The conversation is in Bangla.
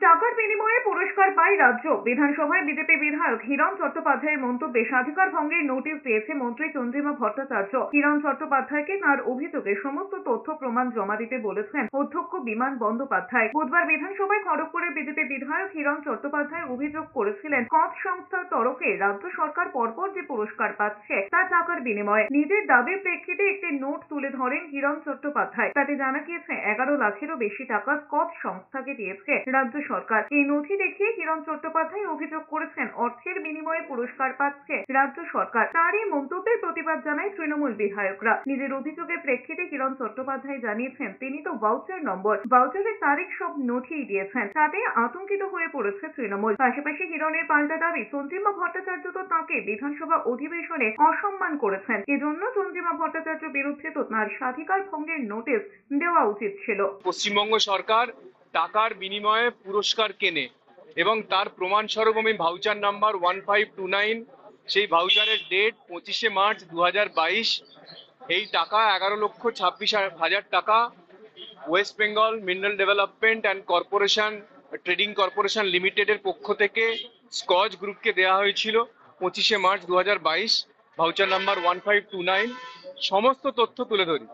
টাকার বিনিময়ে পুরস্কার পায় রাজ্য। বিধানসভায় বিজেপি বিধায়ক হিরণ চট্টোপাধ্যায়ের মন্তব্যে স্বাধিকার ভঙ্গের নোটিশ দিয়েছে মন্ত্রী চন্দ্রিমা ভট্টাচার্য। হিরণ চট্টোপাধ্যায়কে তার অভিযোগে সমস্ত তথ্য প্রমাণ জমা দিতে বলেছেন অধ্যক্ষ বিমান বন্দ্যোপাধ্যায়। বুধবার বিধানসভায় খড়গপুরের বিজেপি বিধায়ক হিরণ চট্টোপাধ্যায় অভিযোগ করেছিলেন, কচ সংস্থার তরফে রাজ্য সরকার পরপর যে পুরস্কার পাচ্ছে তা টাকার বিনিময়ে। নিজের দাবির প্রেক্ষিতে একটি নোট তুলে ধরেন হিরণ চট্টোপাধ্যায়। তাতে জানা গিয়েছে 11 লাখেরও বেশি টাকা কচ সংস্থাকে দিয়েছে রাজ্য সরকার। এই নথি দেখিয়ে হিরণ চট্টোপাধ্যায় অভিযোগ করেছেন, অর্থের বিনিময়ে পুরস্কার পাচ্ছে রাজ্য সরকার। তার এই মন্তব্যের প্রতিবাদ জানায় তৃণমূল বিধায়করা। নিজের অভিযোগের প্রেক্ষিতে হিরণ চট্টোপাধ্যায় জানিয়েছেন, তিনি তো ভাউচার নম্বর, ভাউচারের তারিখ সব নথিই দিয়েছেন। তাতে আতঙ্কিত হয়ে পড়েছে তৃণমূল। পাশাপাশি হিরণের পাল্টা দাবি, চন্দ্রিমা ভট্টাচার্য তো তাঁকে বিধানসভা অধিবেশনে অসম্মান করেছেন। এজন্য চন্দ্রিমা ভট্টাচার্যের বিরুদ্ধে তো তাঁর স্বাধিকার ভঙ্গের নোটিশ দেওয়া উচিত ছিল। পশ্চিমবঙ্গ সরকার টাকার বিনিময়ে পুরস্কার কেনে এবং তার প্রমাণস্বরূপ আমি ভাউচার নাম্বার 1529, সেই ভাউচারের ডেট 25শে মার্চ 2022। এই টাকা 11,26,000 টাকা West Bengal mineral development and corporation trading corporation লিমিটেডের পক্ষ থেকে স্কচ গ্রুপকে দেওয়া হয়েছিল 25শে মার্চ 2022। Voucher number 1529। সমস্ত তথ্য তুলে ধরি।